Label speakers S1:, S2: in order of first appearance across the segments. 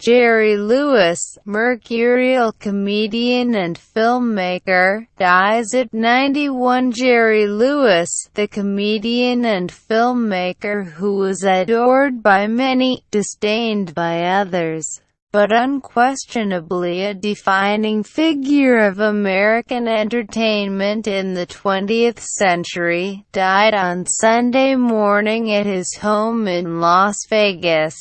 S1: Jerry Lewis, mercurial comedian and filmmaker, dies at 91. Jerry Lewis, the comedian and filmmaker who was adored by many, disdained by others, but unquestionably a defining figure of American entertainment in the 20th century, died on Sunday morning at his home in Las Vegas.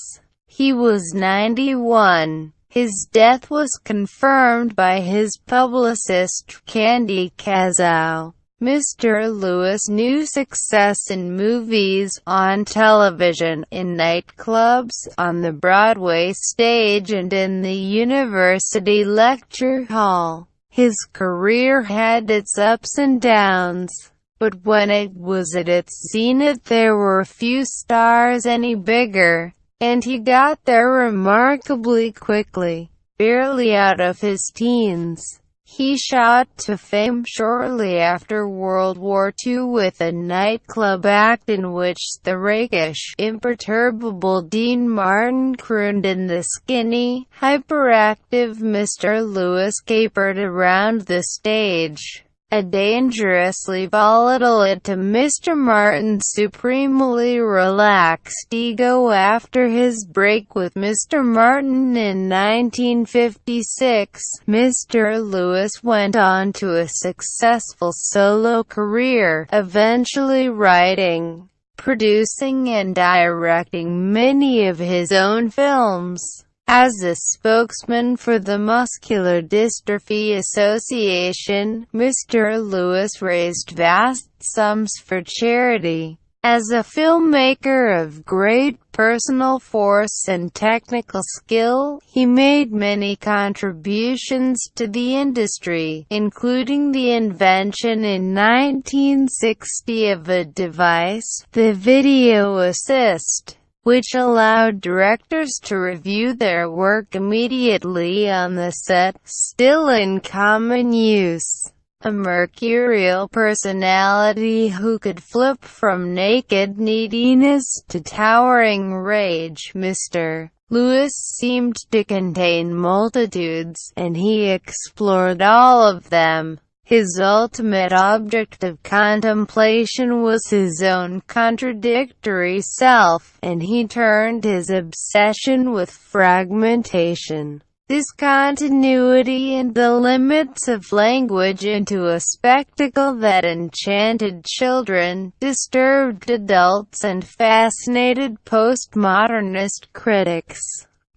S1: He was 91. His death was confirmed by his publicist, Candy Kazow. Mr. Lewis knew success in movies, on television, in nightclubs, on the Broadway stage and in the university lecture hall. His career had its ups and downs, but when it was at its zenith there were few stars any bigger, and he got there remarkably quickly, barely out of his teens. He shot to fame shortly after World War II with a nightclub act in which the rakish, imperturbable Dean Martin crooned and the skinny, hyperactive Mr. Lewis capered around the stage. A dangerously volatile to Mr. Martin's supremely relaxed ego. After his break with Mr. Martin in 1956, Mr. Lewis went on to a successful solo career, eventually writing, producing and directing many of his own films. As a spokesman for the Muscular Dystrophy Association, Mr. Lewis raised vast sums for charity. As a filmmaker of great personal force and technical skill, he made many contributions to the industry, including the invention in 1960 of a device, the Video Assist, which allowed directors to review their work immediately on the set, still in common use. A mercurial personality who could flip from naked neediness to towering rage, Mr. Lewis seemed to contain multitudes, and he explored all of them. His ultimate object of contemplation was his own contradictory self, and he turned his obsession with fragmentation, discontinuity and the limits of language into a spectacle that enchanted children, disturbed adults and fascinated postmodernist critics.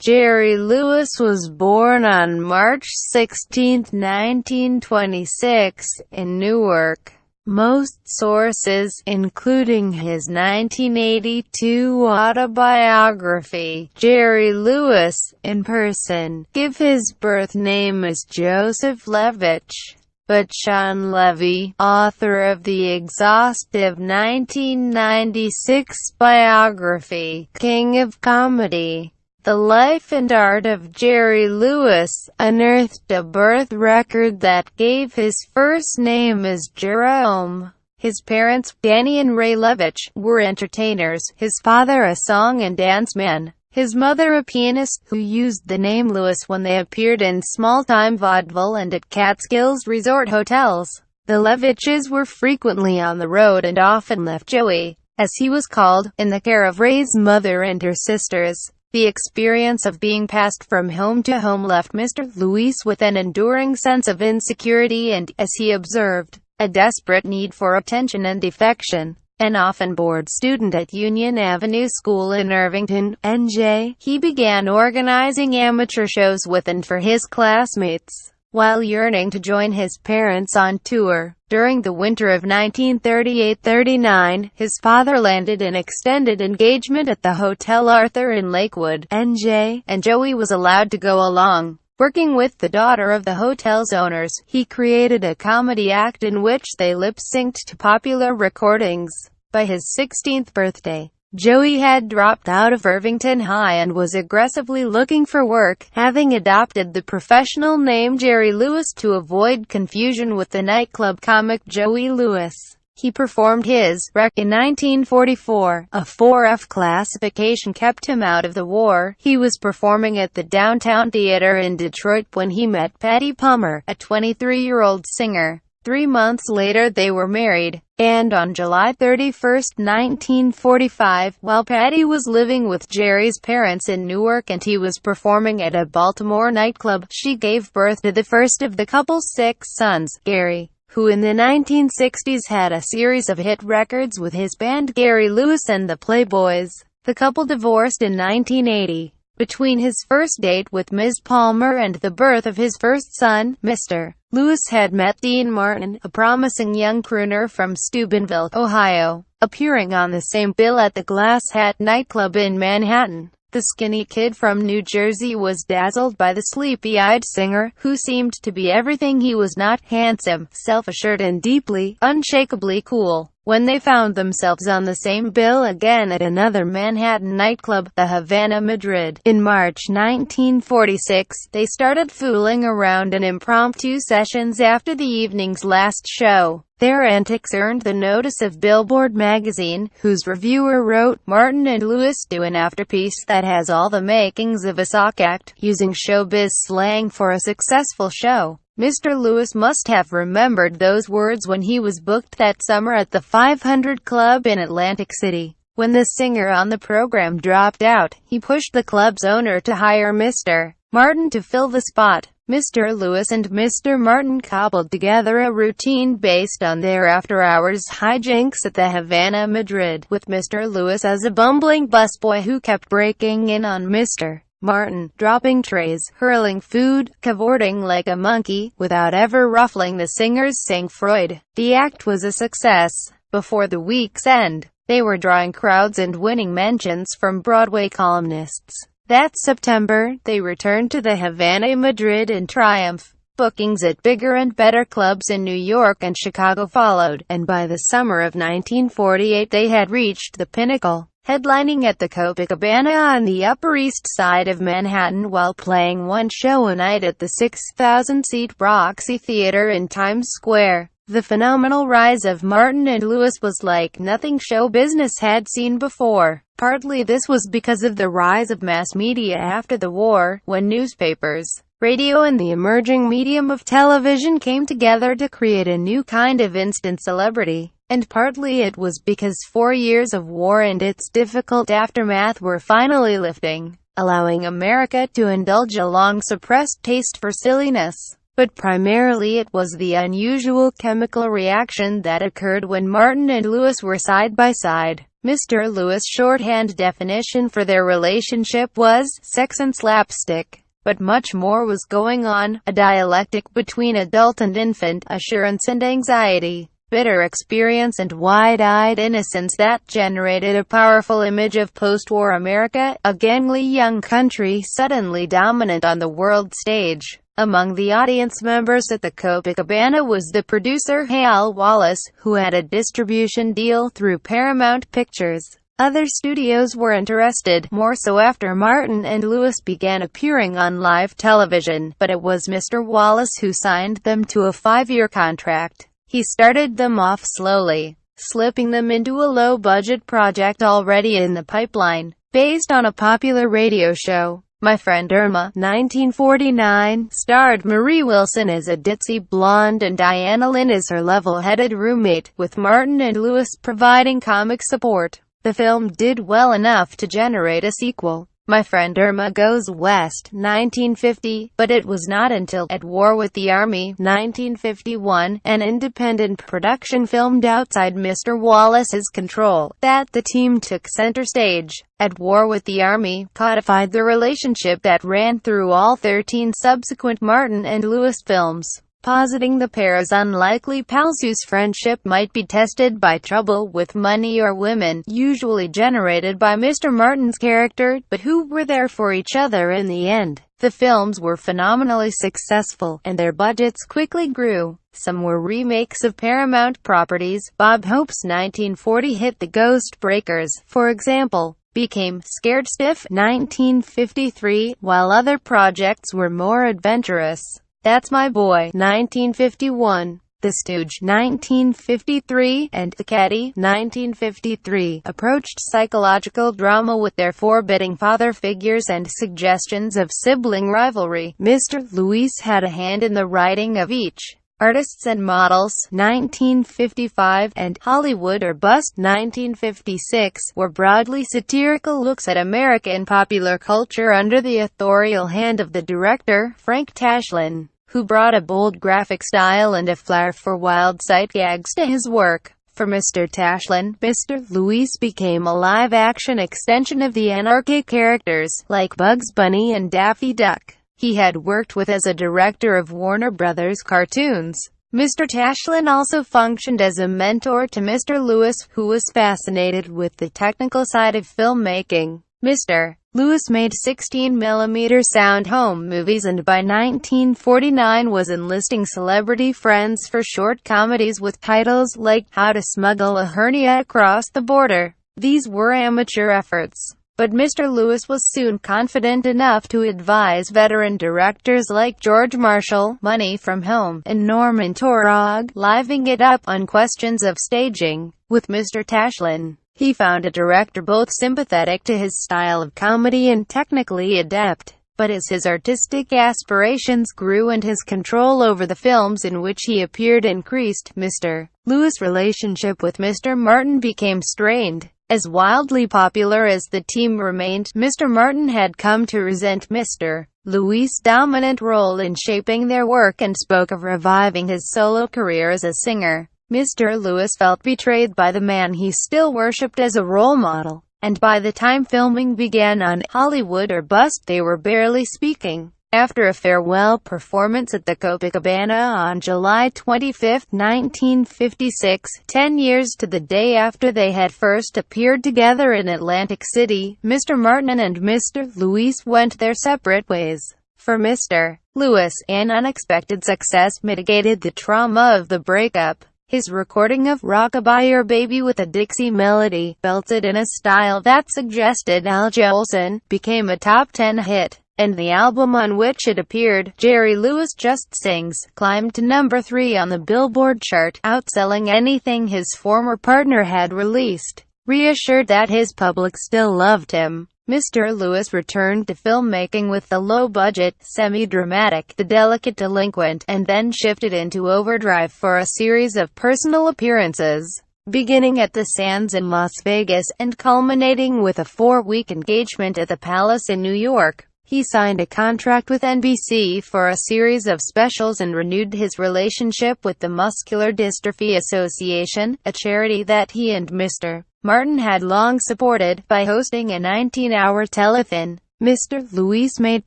S1: Jerry Lewis was born on March 16, 1926, in Newark. Most sources, including his 1982 autobiography, Jerry Lewis, in person, give his birth name as Joseph Levitch. But Shawn Levy, author of the exhaustive 1996 biography, King of Comedy, The Life and Art of Jerry Lewis, unearthed a birth record that gave his first name as Jerome. His parents, Danny and Ray Levitch, were entertainers, his father a song and dance man, his mother a pianist, who used the name Lewis when they appeared in small-time vaudeville and at Catskills resort hotels. The Levitches were frequently on the road and often left Joey, as he was called, in the care of Ray's mother and her sisters. The experience of being passed from home to home left Mr. Lewis with an enduring sense of insecurity and, as he observed, a desperate need for attention and affection. An often bored student at Union Avenue School in Irvington, NJ, he began organizing amateur shows with and for his classmates, while yearning to join his parents on tour. During the winter of 1938-39, his father landed an extended engagement at the Hotel Arthur in Lakewood, NJ, and Joey was allowed to go along. Working with the daughter of the hotel's owners, he created a comedy act in which they lip-synced to popular recordings. By his 16th birthday, Joey had dropped out of Irvington High and was aggressively looking for work, having adopted the professional name Jerry Lewis to avoid confusion with the nightclub comic Joey Lewis. He performed his "Wreck" in 1944. A 4F classification kept him out of the war. He was performing at the Downtown Theater in Detroit when he met Patty Palmer, a 23-year-old singer. 3 months later they were married, and on July 31, 1945, while Patty was living with Jerry's parents in Newark and he was performing at a Baltimore nightclub, she gave birth to the first of the couple's 6 sons, Gary, who in the 1960s had a series of hit records with his band Gary Lewis and the Playboys. The couple divorced in 1980. Between his first date with Ms. Palmer and the birth of his first son, Mr. Lewis had met Dean Martin, a promising young crooner from Steubenville, Ohio, appearing on the same bill at the Glass Hat nightclub in Manhattan. The skinny kid from New Jersey was dazzled by the sleepy-eyed singer, who seemed to be everything he was not: handsome, self-assured and deeply, unshakably cool. When they found themselves on the same bill again at another Manhattan nightclub, the Havana Madrid, in March 1946, they started fooling around in impromptu sessions after the evening's last show. Their antics earned the notice of Billboard magazine, whose reviewer wrote, "Martin and Lewis do an afterpiece that has all the makings of a sock act," using showbiz slang for a successful show. Mr. Lewis must have remembered those words when he was booked that summer at the 500 Club in Atlantic City. When the singer on the program dropped out, he pushed the club's owner to hire Mr. Martin to fill the spot. Mr. Lewis and Mr. Martin cobbled together a routine based on their after-hours hijinks at the Havana Madrid, with Mr. Lewis as a bumbling busboy who kept breaking in on Mr. Martin, dropping trays, hurling food, cavorting like a monkey, without ever ruffling the singer's sang-froid. The act was a success. Before the week's end, they were drawing crowds and winning mentions from Broadway columnists. That September, they returned to the Havana Madrid in triumph. Bookings at bigger and better clubs in New York and Chicago followed, and by the summer of 1948 they had reached the pinnacle, headlining at the Copacabana on the Upper East Side of Manhattan while playing one show a night at the 6,000-seat Roxy Theater in Times Square. The phenomenal rise of Martin and Lewis was like nothing show business had seen before. Partly this was because of the rise of mass media after the war, when newspapers, radio and the emerging medium of television came together to create a new kind of instant celebrity. And partly it was because 4 years of war and its difficult aftermath were finally lifting, allowing America to indulge a long-suppressed taste for silliness. But primarily it was the unusual chemical reaction that occurred when Martin and Lewis were side by side. Mr. Lewis' shorthand definition for their relationship was sex and slapstick. But much more was going on, a dialectic between adult and infant, assurance and anxiety, bitter experience and wide-eyed innocence that generated a powerful image of post-war America, a gangly young country suddenly dominant on the world stage. Among the audience members at the Copacabana was the producer Hal Wallace, who had a distribution deal through Paramount Pictures. Other studios were interested, more so after Martin and Lewis began appearing on live television, but it was Mr. Wallace who signed them to a 5-year contract. He started them off slowly, slipping them into a low-budget project already in the pipeline, based on a popular radio show. My Friend Irma, 1949, starred Marie Wilson as a ditzy blonde and Diana Lynn as her level-headed roommate, with Martin and Lewis providing comic support. The film did well enough to generate a sequel, My Friend Irma Goes West, 1950, but it was not until At War with the Army, 1951, an independent production filmed outside Mr. Wallace's control, that the team took center stage. At War with the Army codified the relationship that ran through all 13 subsequent Martin and Lewis films, positing the pair's unlikely pals whose friendship might be tested by trouble with money or women, usually generated by Mr. Martin's character, but who were there for each other in the end. The films were phenomenally successful, and their budgets quickly grew. Some were remakes of Paramount properties. Bob Hope's 1940 hit The Ghost Breakers, for example, became Scared Stiff, 1953, while other projects were more adventurous. That's My Boy, 1951, The Stooge (1953) and The Caddy (1953) approached psychological drama with their forbidding father figures and suggestions of sibling rivalry. Mr. Lewis had a hand in the writing of each. Artists and Models (1955) and Hollywood or Bust (1956) were broadly satirical looks at American popular culture under the authorial hand of the director, Frank Tashlin, who brought a bold graphic style and a flair for wild sight gags to his work. For Mr. Tashlin, Mr. Lewis became a live-action extension of the anarchic characters, like Bugs Bunny and Daffy Duck, he had worked with as a director of Warner Brothers cartoons. Mr. Tashlin also functioned as a mentor to Mr. Lewis, who was fascinated with the technical side of filmmaking. Mr. Lewis made 16mm sound home movies and by 1949 was enlisting celebrity friends for short comedies with titles like How to Smuggle a Hernia Across the Border. These were amateur efforts, but Mr. Lewis was soon confident enough to advise veteran directors like George Marshall, Money from Home, and Norman Taurog, livening it up on questions of staging. With Mr. Tashlin, he found a director both sympathetic to his style of comedy and technically adept. But as his artistic aspirations grew and his control over the films in which he appeared increased, Mr. Lewis' relationship with Mr. Martin became strained. As wildly popular as the team remained, Mr. Martin had come to resent Mr. Lewis' dominant role in shaping their work and spoke of reviving his solo career as a singer. Mr. Lewis felt betrayed by the man he still worshipped as a role model, and by the time filming began on Hollywood or Bust, they were barely speaking. After a farewell performance at the Copacabana on July 25, 1956, 10 years to the day after they had first appeared together in Atlantic City, Mr. Martin and Mr. Lewis went their separate ways. For Mr. Lewis, an unexpected success mitigated the trauma of the breakup. His recording of Rockabye Your Baby with a Dixie melody, belted in a style that suggested Al Jolson, became a top 10 hit. And the album on which it appeared, Jerry Lewis Just Sings, climbed to number 3 on the Billboard chart, outselling anything his former partner had released. Reassured that his public still loved him, Mr. Lewis returned to filmmaking with the low-budget, semi-dramatic The Delicate Delinquent, and then shifted into overdrive for a series of personal appearances, beginning at the Sands in Las Vegas, and culminating with a 4-week engagement at the Palace in New York. He signed a contract with NBC for a series of specials and renewed his relationship with the Muscular Dystrophy Association, a charity that he and Mr. Martin had long supported, by hosting a 19-hour telethon. Mr. Lewis made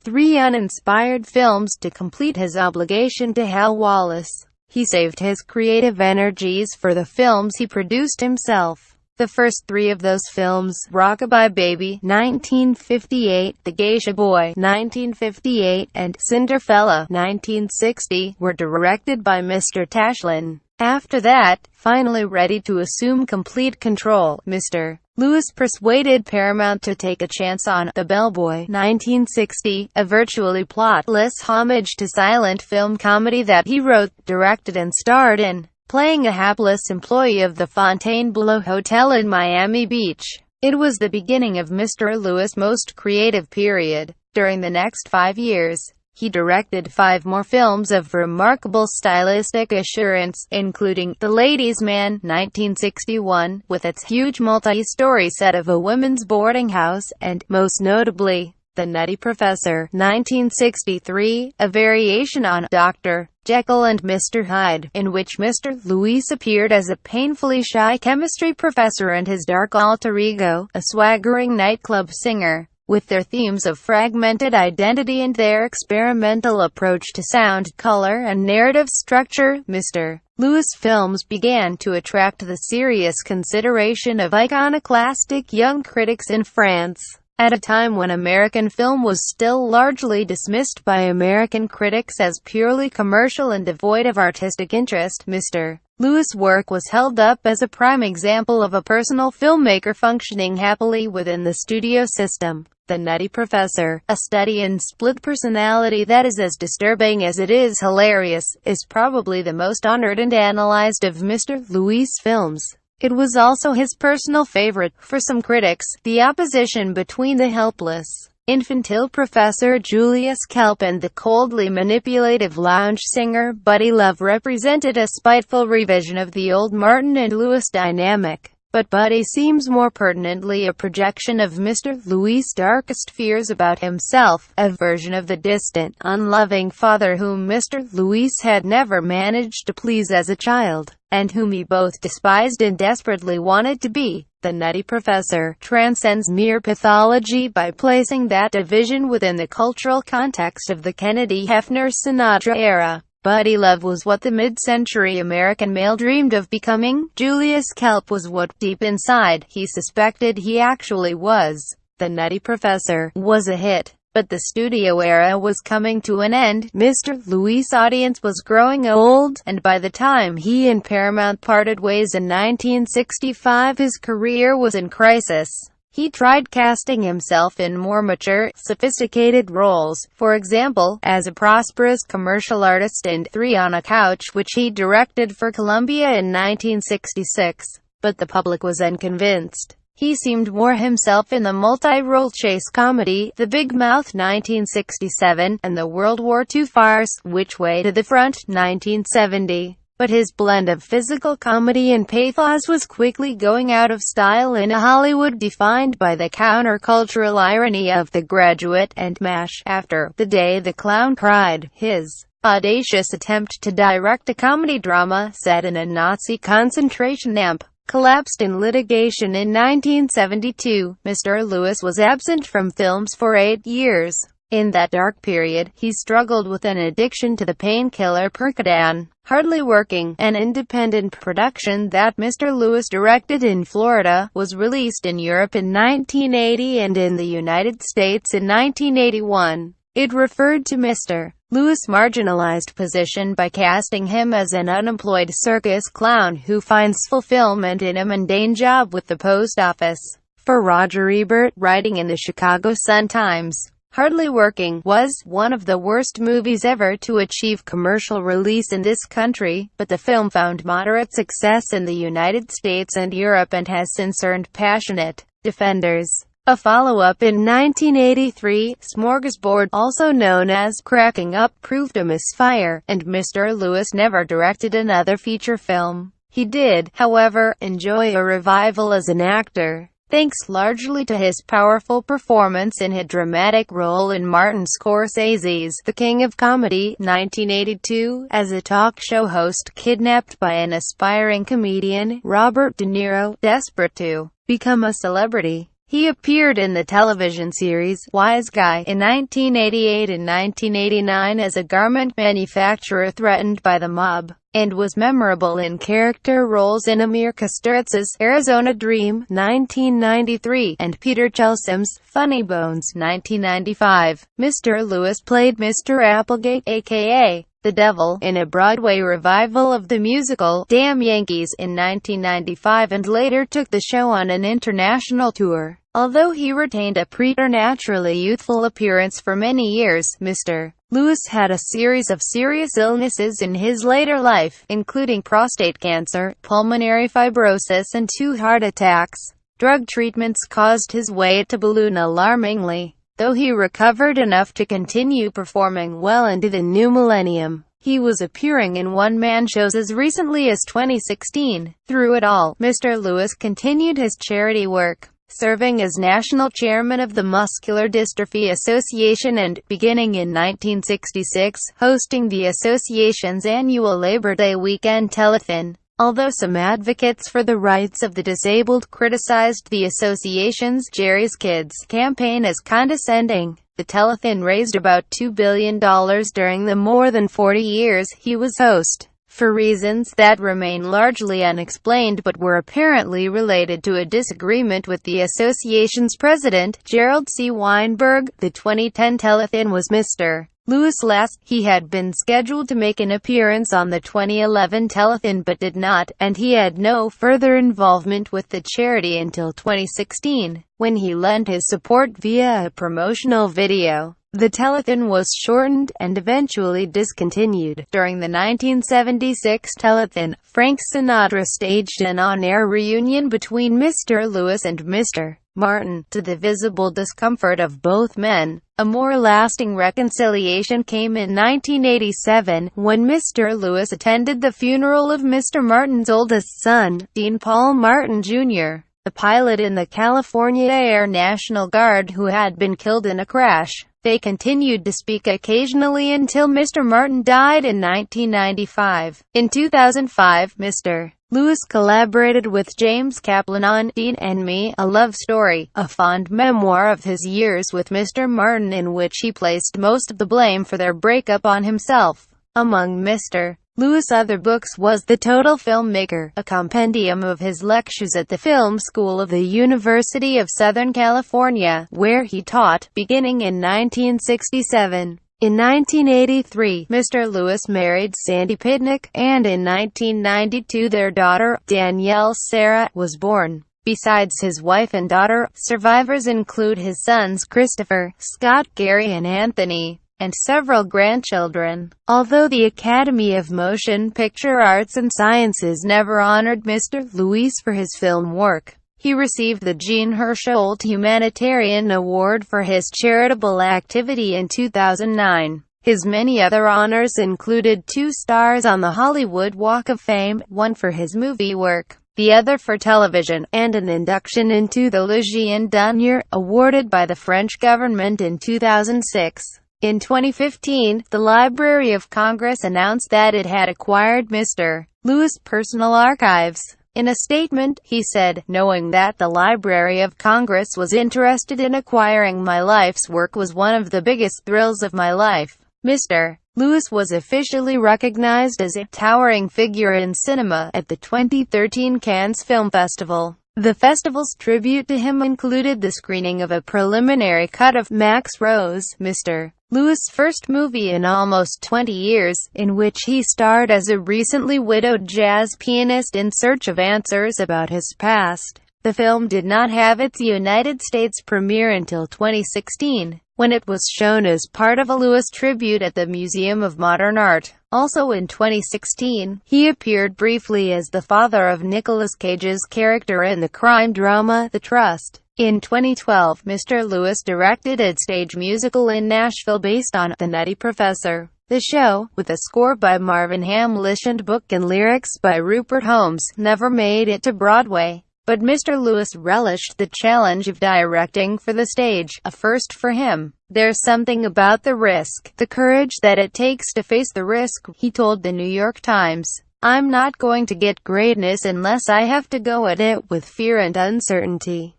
S1: 3 uninspired films to complete his obligation to Hal Wallis. He saved his creative energies for the films he produced himself. The first 3 of those films, Rockabye Baby, 1958, The Geisha Boy, 1958, and Cinderfella, 1960, were directed by Mr. Tashlin. After that, finally ready to assume complete control, Mr. Lewis persuaded Paramount to take a chance on The Bellboy, 1960, a virtually plotless homage to silent film comedy that he wrote, directed and starred in, playing a hapless employee of the Fontainebleau Hotel in Miami Beach. It was the beginning of Mr. Lewis' most creative period. During the next 5 years, he directed 5 more films of remarkable stylistic assurance, including The Ladies' Man, 1961, with its huge multi-story set of a women's boarding house, and, most notably, The Nutty Professor, 1963, a variation on Dr. Jekyll and Mr. Hyde, in which Mr. Lewis appeared as a painfully shy chemistry professor and his dark alter ego, a swaggering nightclub singer. With their themes of fragmented identity and their experimental approach to sound, color, and narrative structure, Mr. Lewis films began to attract the serious consideration of iconoclastic young critics in France. At a time when American film was still largely dismissed by American critics as purely commercial and devoid of artistic interest, Mr. Lewis' work was held up as a prime example of a personal filmmaker functioning happily within the studio system. The Nutty Professor, a study in split personality that is as disturbing as it is hilarious, is probably the most honored and analyzed of Mr. Lewis' films. It was also his personal favorite. For some critics, the opposition between the helpless, infantile Professor Julius Kelp and the coldly manipulative lounge singer Buddy Love represented a spiteful revision of the old Martin and Lewis dynamic. But Buddy seems more pertinently a projection of Mr. Lewis' darkest fears about himself, a version of the distant, unloving father whom Mr. Lewis had never managed to please as a child, and whom he both despised and desperately wanted to be. The Nutty Professor transcends mere pathology by placing that division within the cultural context of the Kennedy-Hefner-Sinatra era. Buddy Love was what the mid-century American male dreamed of becoming. Julius Kelp was what, deep inside, he suspected he actually was. The Nutty Professor was a hit, but the studio era was coming to an end. Mr. Lewis' audience was growing old, and by the time he and Paramount parted ways in 1965, his career was in crisis. He tried casting himself in more mature, sophisticated roles, for example, as a prosperous commercial artist in Three on a Couch, which he directed for Columbia in 1966. But the public was unconvinced. He seemed more himself in the multi-role chase comedy, The Big Mouth 1967, and the World War II farce, Which Way to the Front 1970. But his blend of physical comedy and pathos was quickly going out of style in a Hollywood defined by the countercultural irony of The Graduate and MASH. After The Day the Clown Cried, his audacious attempt to direct a comedy drama set in a Nazi concentration camp collapsed in litigation in 1972. Mr. Lewis was absent from films for 8 years. In that dark period, he struggled with an addiction to the painkiller Percodan. Hardly Working, an independent production that Mr. Lewis directed in Florida, was released in Europe in 1980 and in the United States in 1981. It referred to Mr. Lewis' marginalized position by casting him as an unemployed circus clown who finds fulfillment in a mundane job with the post office. For Roger Ebert, writing in the Chicago Sun-Times, Hardly Working was one of the worst movies ever to achieve commercial release in this country, but the film found moderate success in the United States and Europe and has since earned passionate defenders. A follow-up in 1983, Smorgasbord, also known as Cracking Up, proved a misfire, and Mr. Lewis never directed another feature film. He did, however, enjoy a revival as an actor, thanks largely to his powerful performance in a dramatic role in Martin Scorsese's The King of Comedy, 1982, as a talk show host kidnapped by an aspiring comedian, Robert De Niro, desperate to become a celebrity. He appeared in the television series Wise Guy in 1988 and 1989 as a garment manufacturer threatened by the mob, and was memorable in character roles in Amir Kustariz's Arizona Dream, 1993, and Peter Chelsam's Funny Bones, 1995. Mr. Lewis played Mr. Applegate, a.k.a. the Devil, in a Broadway revival of the musical Damn Yankees in 1995 and later took the show on an international tour. Although he retained a preternaturally youthful appearance for many years, Mr. Lewis had a series of serious illnesses in his later life, including prostate cancer, pulmonary fibrosis and 2 heart attacks. Drug treatments caused his weight to balloon alarmingly. Though he recovered enough to continue performing well into the new millennium, he was appearing in one-man shows as recently as 2016. Through it all, Mr. Lewis continued his charity work, serving as national chairman of the Muscular Dystrophy Association and, beginning in 1966, hosting the association's annual Labor Day weekend telethon. Although some advocates for the rights of the disabled criticized the association's Jerry's Kids campaign as condescending, the telethon raised about $2 billion during the more than 40 years he was host. for reasons that remain largely unexplained but were apparently related to a disagreement with the association's president, Gerald C. Weinberg. The 2010 telethon was Mr. Lewis' last. He had been scheduled to make an appearance on the 2011 telethon but did not, and he had no further involvement with the charity until 2016, when he lent his support via a promotional video. The telethon was shortened, and eventually discontinued. During the 1976 telethon, Frank Sinatra staged an on-air reunion between Mr. Lewis and Mr. Martin, to the visible discomfort of both men. A more lasting reconciliation came in 1987, when Mr. Lewis attended the funeral of Mr. Martin's oldest son, Dean Paul Martin Jr., the pilot in the California Air National Guard who had been killed in a crash. They continued to speak occasionally until Mr. Martin died in 1995. In 2005, Mr. Lewis collaborated with James Kaplan on Dean and Me, A Love Story, a fond memoir of his years with Mr. Martin in which he placed most of the blame for their breakup on himself. Among Mr. Lewis' other books was The Total Filmmaker, a compendium of his lectures at the Film School of the University of Southern California, where he taught, beginning in 1967. In 1983, Mr. Lewis married Sandy Pitnick, and in 1992 their daughter, Danielle Sarah, was born. Besides his wife and daughter, survivors include his sons Christopher, Scott, Gary and Anthony, and several grandchildren. Although the Academy of Motion Picture Arts and Sciences never honored Mr. Lewis for his film work, he received the Jean Hersholt Humanitarian Award for his charitable activity in 2009. His many other honors included 2 stars on the Hollywood Walk of Fame, one for his movie work, the other for television, and an induction into the Légion d'honneur, awarded by the French government in 2006. In 2015, the Library of Congress announced that it had acquired Mr. Lewis' personal archives. In a statement, he said, "Knowing that the Library of Congress was interested in acquiring my life's work was one of the biggest thrills of my life." Mr. Lewis was officially recognized as a towering figure in cinema at the 2013 Cannes Film Festival. The festival's tribute to him included the screening of a preliminary cut of Max Rose, Mr. Lewis' first movie in almost 20 years, in which he starred as a recently widowed jazz pianist in search of answers about his past. The film did not have its United States premiere until 2016, when it was shown as part of a Lewis tribute at the Museum of Modern Art. Also in 2016, he appeared briefly as the father of Nicolas Cage's character in the crime drama The Trust. In 2012, Mr. Lewis directed a stage musical in Nashville based on The Nutty Professor. The show, with a score by Marvin Hamlisch and book and lyrics by Rupert Holmes, never made it to Broadway. But Mr. Lewis relished the challenge of directing for the stage, a first for him. "There's something about the risk, the courage that it takes to face the risk," he told the New York Times. "I'm not going to get greatness unless I have to go at it with fear and uncertainty."